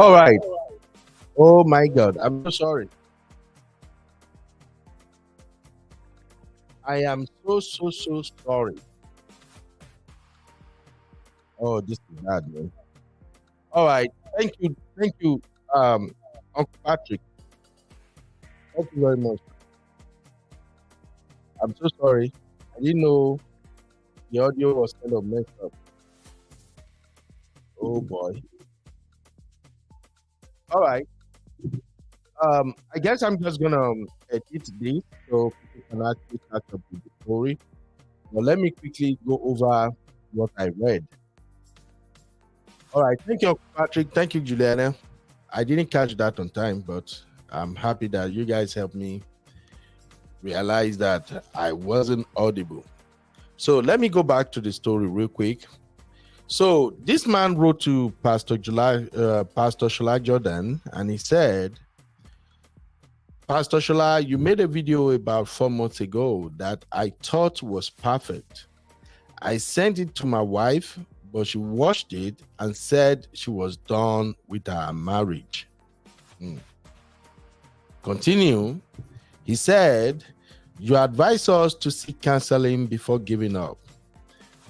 All right. Oh my God. I'm so sorry. I am so sorry. Oh, this is bad, man. All right. Thank you. Thank you, Uncle Patrick. Thank you very much. I'm so sorry. I didn't know the audio was kind of messed up. Oh boy. All right. I guess I'm just gonna edit this so people can actually catch up with the story. But let me quickly go over what I read. All right. Thank you, Uncle Patrick. Thank you, Juliana. I didn't catch that on time, but I'm happy that you guys helped me realize that I wasn't audible. So let me go back to the story real quick. So this man wrote to Pastor Shola Jordan, and he said, Pastor Shola, you made a video about 4 months ago that I thought was perfect. I sent it to my wife, but she watched it and said she was done with her marriage. Continue. He said, you advised us to seek counseling before giving up,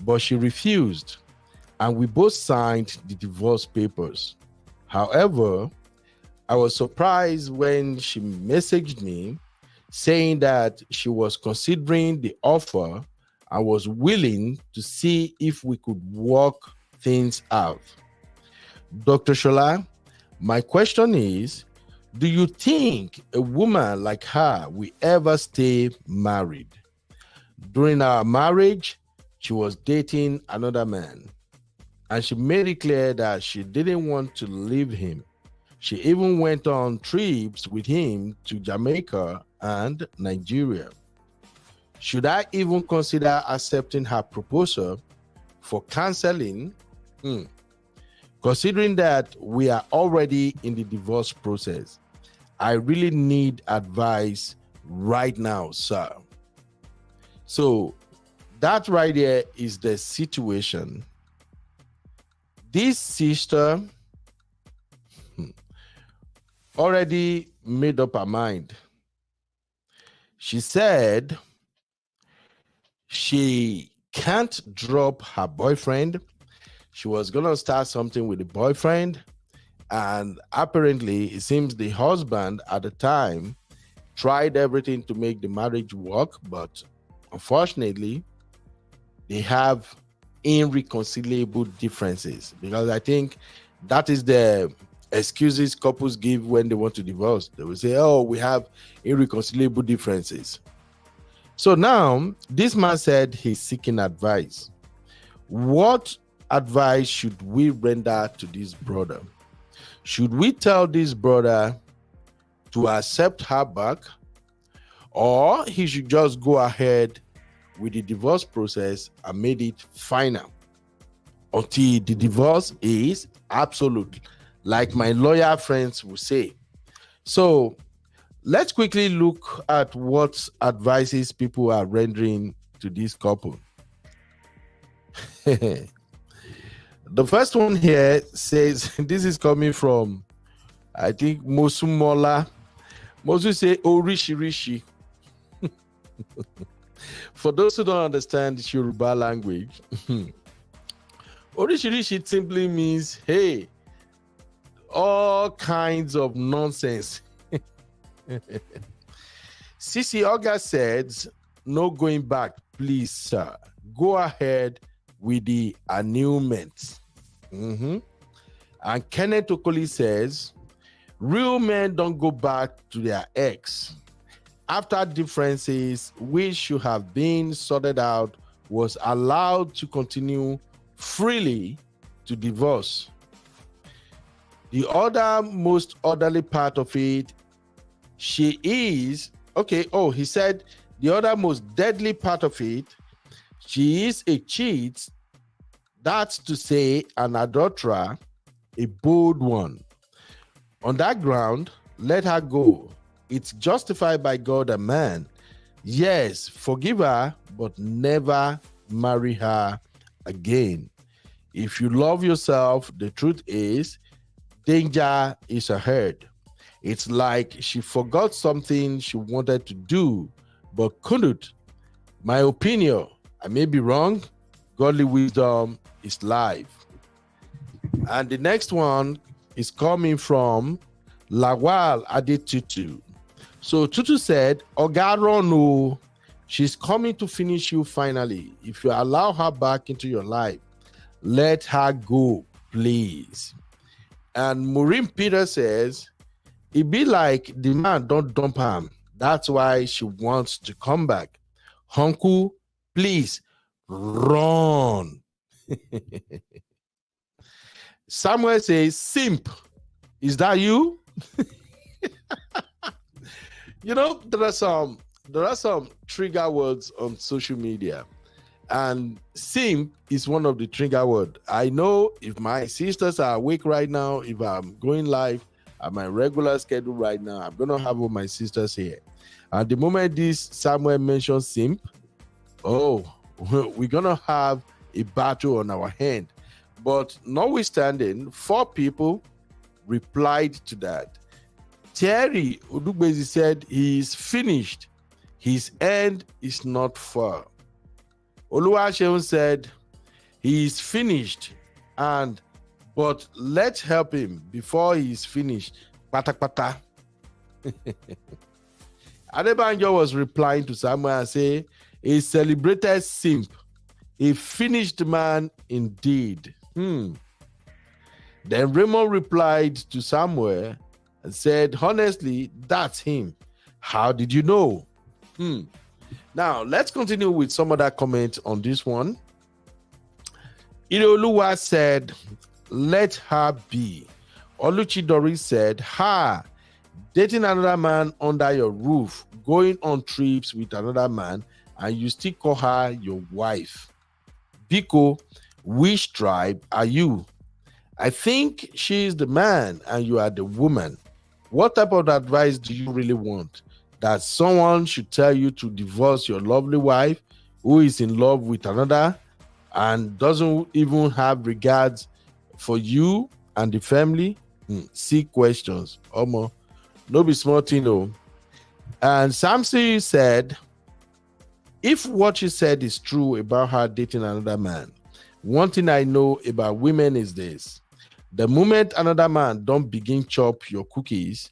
but she refused, and we both signed the divorce papers. However, I was surprised when she messaged me saying that she was considering the offer and was willing to see if we could work things out. Dr. Shola, my question is, do you think a woman like her will ever stay married? During our marriage, she was dating another man, and she made it clear that she didn't want to leave him. She even went on trips with him to Jamaica and Nigeria. Should I even consider accepting her proposal for counseling? Considering that we are already in the divorce process, I really need advice right now, sir. So that right there is the situation. This sister already made up her mind. She said she can't drop her boyfriend. She was going to start something with the boyfriend. And apparently, it seems the husband at the time tried everything to make the marriage work. But unfortunately, they have irreconcilable differences, because I think that is the excuses couples give when they want to divorce. They will say, oh, we have irreconcilable differences. So now this man said he's seeking advice. What advice should we render to this brother? Should we tell this brother to accept her back, or he should just go ahead with the divorce process and made it final until the divorce is absolute, like my lawyer friends will say? So let's quickly look at what advices people are rendering to this couple. The first one here says, this is coming from, I think, Mosumola. Mosu say, Orishi Rishi. For those who don't understand Yoruba language, Orishi Rishi simply means, hey, all kinds of nonsense. Sisi Oga says, no going back, please, sir. Go ahead with the annulment. And Kenneth Okoli says, real men don't go back to their ex. After differences which should have been sorted out was allowed to continue freely to divorce. The other most orderly part of it, she is, okay, he said the other most deadly part of it, she is a cheat, that's to say an adulterer, a bold one. On that ground, let her go. It's justified by God and man. Yes, forgive her, but never marry her again. If you love yourself, the truth is, danger is ahead. It's like she forgot something she wanted to do but couldn't. My opinion, I may be wrong. Godly wisdom is life. And the next one is coming from Lawal Adetutu. So Tutu said, Ogarono, she's coming to finish you finally. If you allow her back into your life, let her go, please. And Maureen Peter says, it be like the man don't dump him. That's why she wants to come back. Uncle, please run. Samuel says, simp. Is that you? You know, there are some trigger words on social media, and simp is one of the trigger words. I know if my sisters are awake right now, if I'm going live at my regular schedule right now, I'm gonna have all my sisters here. And the moment this Samuel mentions simp, oh, we're gonna have a battle on our hand. But notwithstanding, 4 people replied to that. Terry Udugbezi said he is finished. His end is not far. Oluwaseun said he is finished, but let's help him before he is finished. Pata pata. Adebanjo was replying to Samuel and say, a celebrated simp, a finished man indeed. Then Raymond replied to Samuel and said, honestly, that's him. How did you know? Now, let's continue with some other comments on this one. Ireoluwa said, let her be. Oluchi Doris said, ha, dating another man under your roof, going on trips with another man, and you still call her your wife. Biko, which tribe are you? I think she's the man and you are the woman. What type of advice do you really want? That someone should tell you to divorce your lovely wife who is in love with another and doesn't even have regards for you and the family? See questions. Omo, no be small thing, no. And Samson said, if what you said is true about her dating another man, one thing I know about women is this. The moment another man don't begin chop your cookies,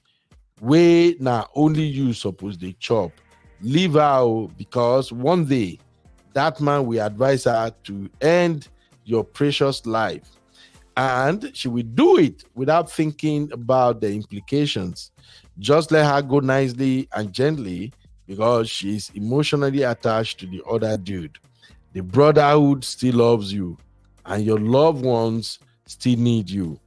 way now only you suppose they chop. Leave her, because one day that man will advise her to end your precious life. And she will do it without thinking about the implications. Just let her go nicely and gently, because she's emotionally attached to the other dude. The brotherhood still loves you, and your loved ones still need you.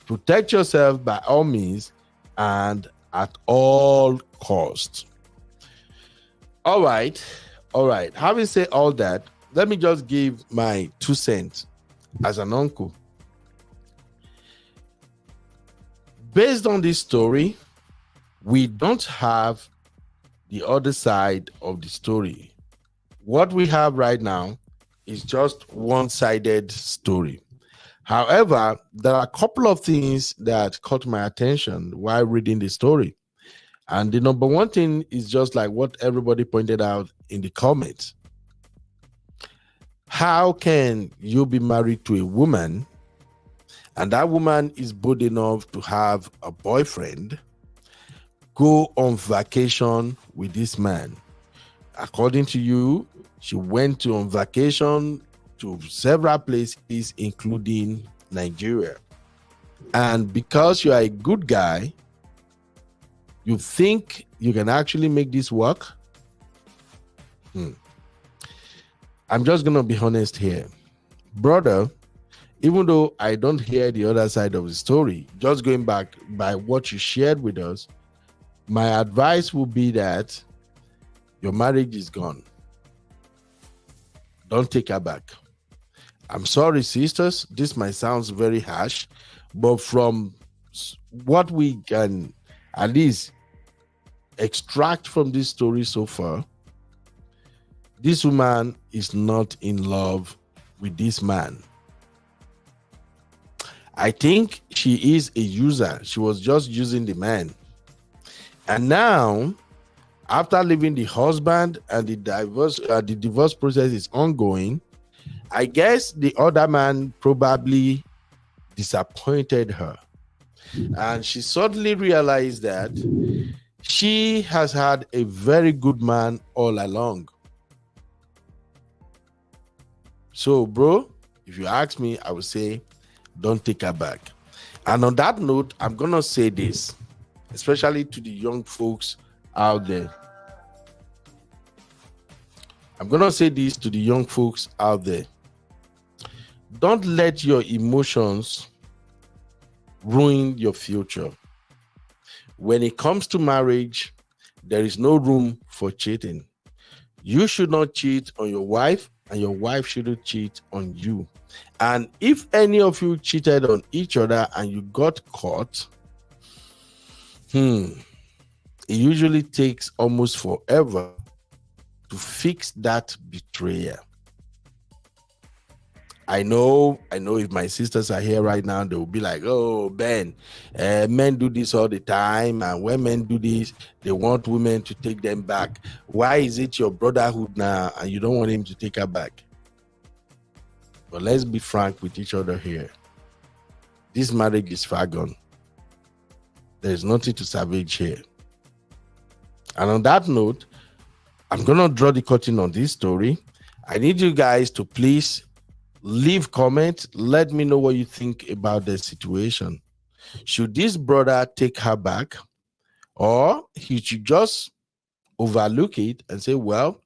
Protect yourself by all means and at all costs. All right. Having said all that, let me just give my 2 cents as an uncle. Based on this story, we don't have the other side of the story. What we have right now is just one-sided story. However, there are a couple of things that caught my attention while reading the story. And the number one thing is just like what everybody pointed out in the comments. How can you be married to a woman and that woman is bold enough to have a boyfriend, go on vacation with this man? According to you, she went on vacation to several places, including Nigeria. And because you are a good guy, you think you can actually make this work? I'm just going to be honest here. Brother, even though I don't hear the other side of the story, just going back by what you shared with us, my advice would be that your marriage is gone. Don't take her back. I'm sorry, sisters, this might sound very harsh, but from what we can at least extract from this story so far, this woman is not in love with this man. I think she is a user. She was just using the man. And now, after leaving the husband and the divorce process is ongoing, I guess the other man probably disappointed her. And she suddenly realized that she has had a very good man all along. So, bro, if you ask me, I would say, don't take her back. And on that note, I'm going to say this, especially to the young folks out there. I'm going to say this to the young folks out there. Don't let your emotions ruin your future. When it comes to marriage, there is no room for cheating. You should not cheat on your wife, and your wife shouldn't cheat on you. And if any of you cheated on each other and you got caught, it usually takes almost forever to fix that betrayal. I know if my sisters are here right now, they will be like, oh, Ben, men do this all the time. And when men do this, they want women to take them back. Why is it your brotherhood now and you don't want him to take her back? But let's be frank with each other here. This marriage is far gone. There's nothing to salvage here. And on that note, I'm going to draw the curtain on this story. I need you guys to please leave comment. Let me know what you think about the situation. Should this brother take her back, or he should just overlook it and say, well,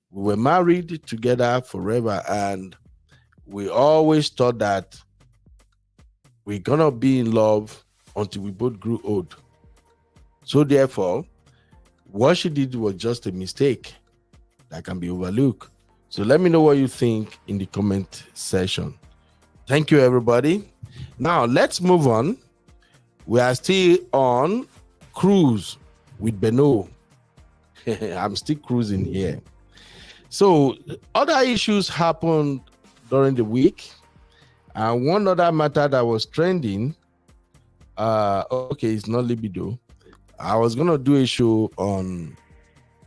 we were married together forever and we always thought that we're gonna be in love until we both grew old. So therefore, what she did was just a mistake that can be overlooked. So let me know what you think in the comment section. Thank you, everybody. Now let's move on. We are still on cruise with Beno. I'm still cruising here. So other issues happened during the week. And one other matter that was trending, okay, it's not libido. I was going to do a show on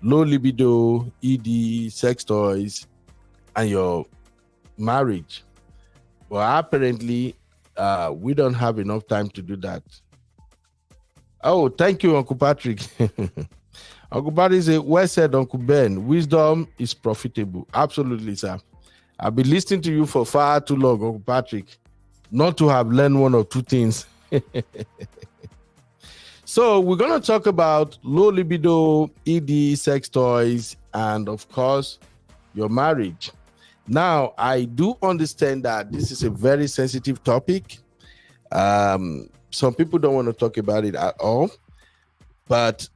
low libido, ED, sex toys, and your marriage. Well, apparently, we don't have enough time to do that. Oh, thank you, Uncle Patrick. Uncle Patrick said, well said, Uncle Ben. Wisdom is profitable. Absolutely, sir. I've been listening to you for far too long, Uncle Patrick, not to have learned one or two things. So we're going to talk about low libido, ED, sex toys, and of course, your marriage. Now, I do understand that this is a very sensitive topic. Some people don't want to talk about it at all. But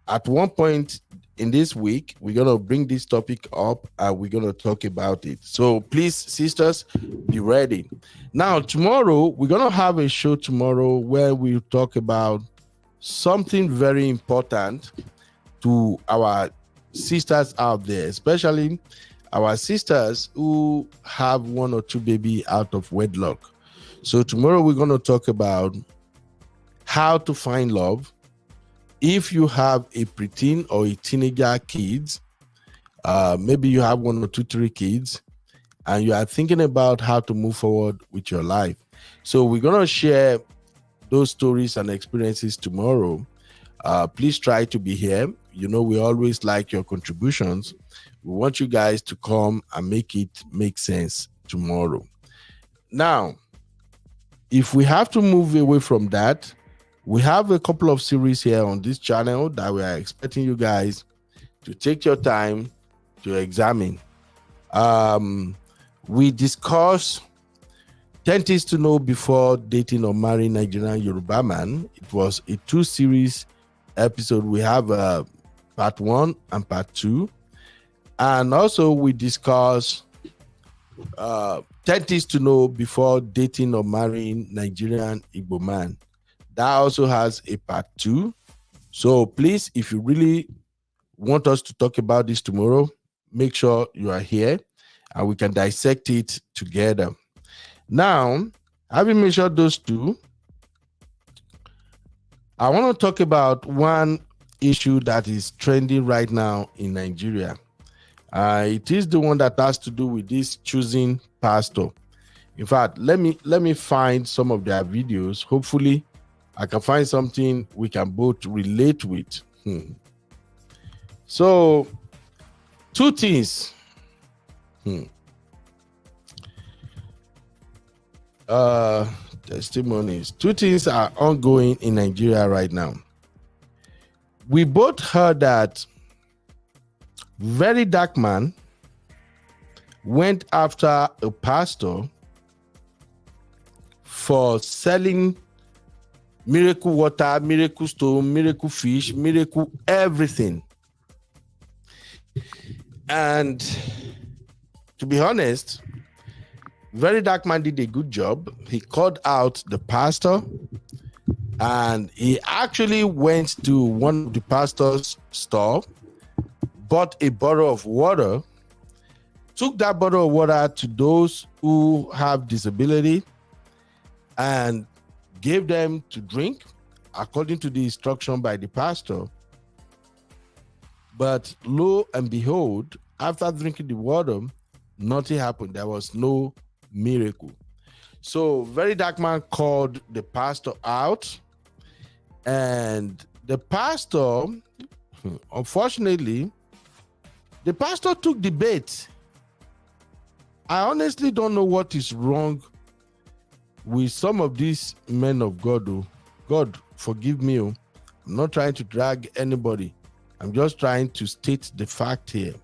at one point in this week, we're going to bring this topic up and we're going to talk about it. So please, sisters, be ready. Now, tomorrow, we're going to have a show tomorrow where we'll talk about something very important to our sisters out there, especially our sisters who have one or two baby out of wedlock. So tomorrow we're going to talk about how to find love. If you have a preteen or a teenager kids, maybe you have one or two, three kids, and you are thinking about how to move forward with your life. So we're going to share those stories and experiences tomorrow. Please try to be here. You know, we always like your contributions. We want you guys to come and make it make sense tomorrow. Now, if we have to move away from that, we have a couple of series here on this channel that we are expecting you guys to take your time to examine. We discuss 10 things to know before dating or marrying Nigerian Yoruba man. It was a 2-series episode. We have part 1 and part 2. And also we discuss 10 things to know before dating or marrying Nigerian Igbo man. That also has a part 2. So please, if you really want us to talk about this tomorrow, make sure you are here and we can dissect it together. Now, Having mentioned those two, I want to talk about one issue that is trending right now in Nigeria. It is the one that has to do with this choosing pastor. In fact, let me find some of their videos. Hopefully, I can find something we can both relate with. So, two things. Testimonies. Two things are ongoing in Nigeria right now. We both heard that very dark man went after a pastor for selling miracle water, miracle stone, miracle fish, miracle everything. And to be honest, very dark man did a good job. He called out the pastor, and he actually went to one of the pastor's store, bought a bottle of water, took that bottle of water to those who have disability, and gave them to drink according to the instruction by the pastor. But lo and behold, after drinking the water, nothing happened. There was no miracle. So very dark man called the pastor out, and the pastor, unfortunately, the pastor took the bait. I honestly don't know what is wrong with some of these men of God. Oh, God, forgive me. I'm not trying to drag anybody. I'm just trying to state the fact here.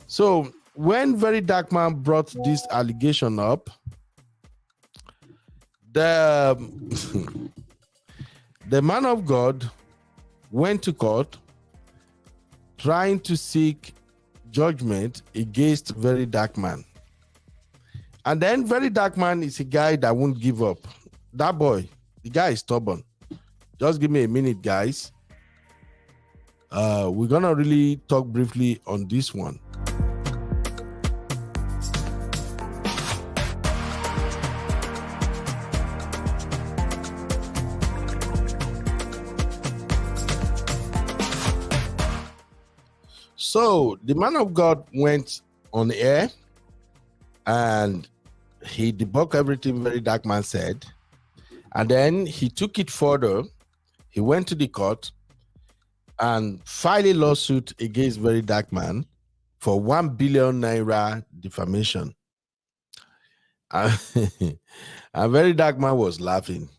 So when very dark man brought this allegation up, the man of God went to court trying to seek judgment against very dark man. And then very dark man is a guy that won't give up. That boy, the guy is stubborn. Just give me a minute, guys. We're gonna really talk briefly on this one. So the man of God went on air and he debunked everything very dark man said. And then he took it further. He went to the court and filed a lawsuit against very dark man for 1 billion naira defamation. And very dark man was laughing.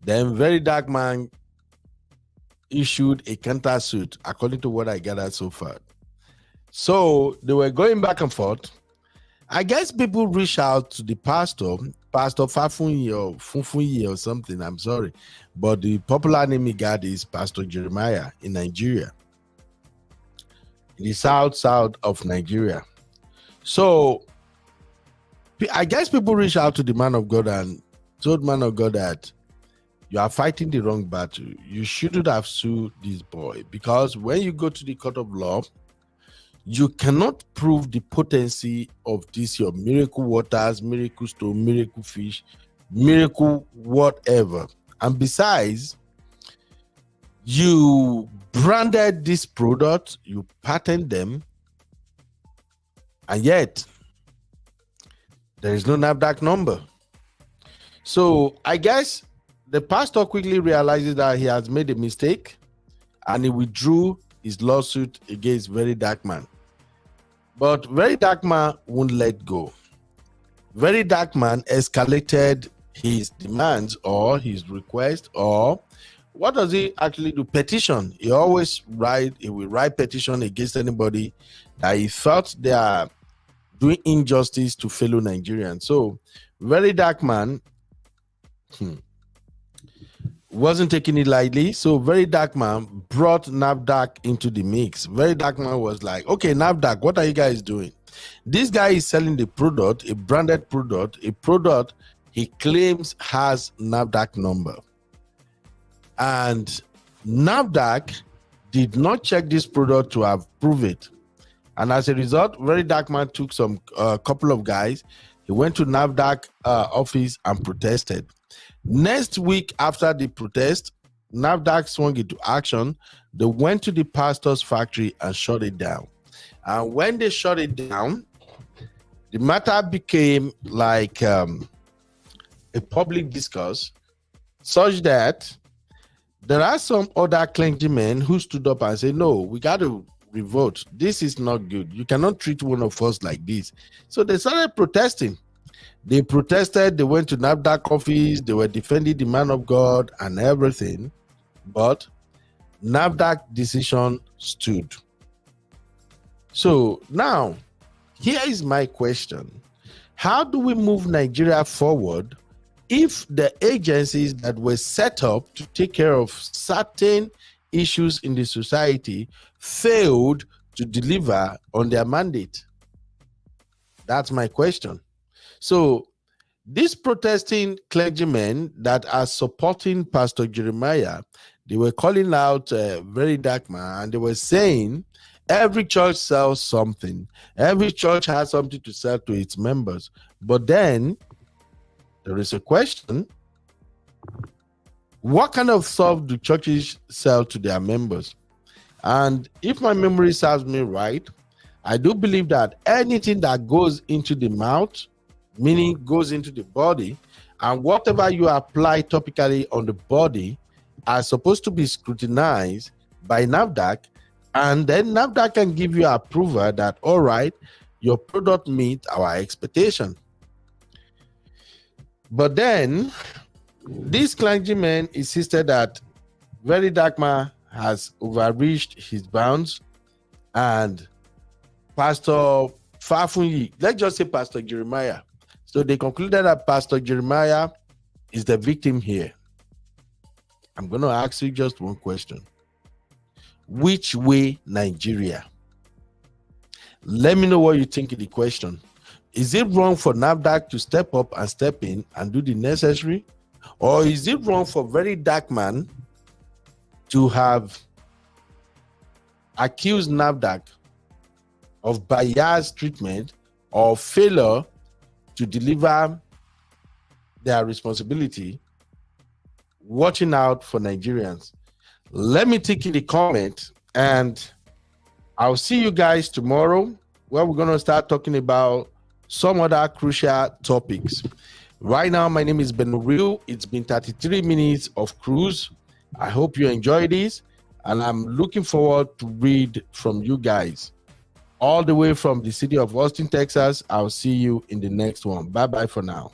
Then very dark man issued a countersuit, according to what I gathered so far. So they were going back and forth. I guess people reached out to the pastor, Pastor Fafunyi or Funfunyi or something, I'm sorry. But the popular name he got is Pastor Jeremiah in Nigeria, in the south of Nigeria. So I guess people reached out to the man of God and told man of God that you are fighting the wrong battle. You shouldn't have sued this boy, because when you go to the court of law, you cannot prove the potency of this your miracle waters, miracle stone, miracle fish, miracle whatever. And besides, you branded this product, you patent them, and yet there is no NAFDAC number. So I guess the pastor quickly realizes that he has made a mistake, and he withdrew his lawsuit against very dark man. But very dark man won't let go. Very dark man escalated his demands or his request, or what does he actually do? Petition. He will write petition against anybody that he felt they are doing injustice to fellow Nigerians. So very dark man wasn't taking it lightly. So very dark man brought NAFDAC into the mix. Very dark man was like, okay, NAFDAC, what are you guys doing? This guy is selling the product, a branded product, a product he claims has NAFDAC number. And NAFDAC did not check this product to approve it. And as a result, very dark man took some couple of guys, He went to NAFDAC office and protested. Next week after the protest, NAFDAC swung into action. They went to the pastor's factory and shut it down. And when they shut it down, the matter became like a public discourse, such that there are some other clergymen who stood up and said, no, we got to revolt. This is not good. You cannot treat one of us like this. So they started protesting. They protested. They went to NAFDAC office. They were defending the man of God and everything. But NAFDAC decision stood. So now, here is my question. How do we move Nigeria forward if the agencies that were set up to take care of certain issues in the society failed to deliver on their mandate? That's my question. So these protesting clergymen that are supporting Pastor Jeremiah, they were calling out very dark man, and they were saying every church sells something. Every church has something to sell to its members. But then there is a question. What kind of stuff do churches sell to their members? And if my memory serves me right, I do believe that anything that goes into the mouth, meaning goes into the body, and whatever you apply topically on the body are supposed to be scrutinized by NAFDAC, and then NAFDAC can give you approval that, all right, your product meets our expectation. But then this clergyman insisted that Very Darkma has overreached his bounds, and Pastor Fafunyi, let's just say Pastor Jeremiah. So they concluded that Pastor Jeremiah is the victim here. I'm going to ask you just one question. Which way Nigeria? Let me know what you think of the question. Is it wrong for NAFDAC to step up and step in and do the necessary? Or is it wrong for Very Dark Man to have accused NAFDAC of biased treatment or failure to deliver their responsibility, watching out for Nigerians? Let me take in the comment, and I'll see you guys tomorrow, where we're going to start talking about some other crucial topics. Right now, my name is Beno. It's been 33 minutes of cruise. I hope you enjoy this, and I'm looking forward to read from you guys. All the way from the city of Austin, Texas. I'll see you in the next one. Bye-bye for now.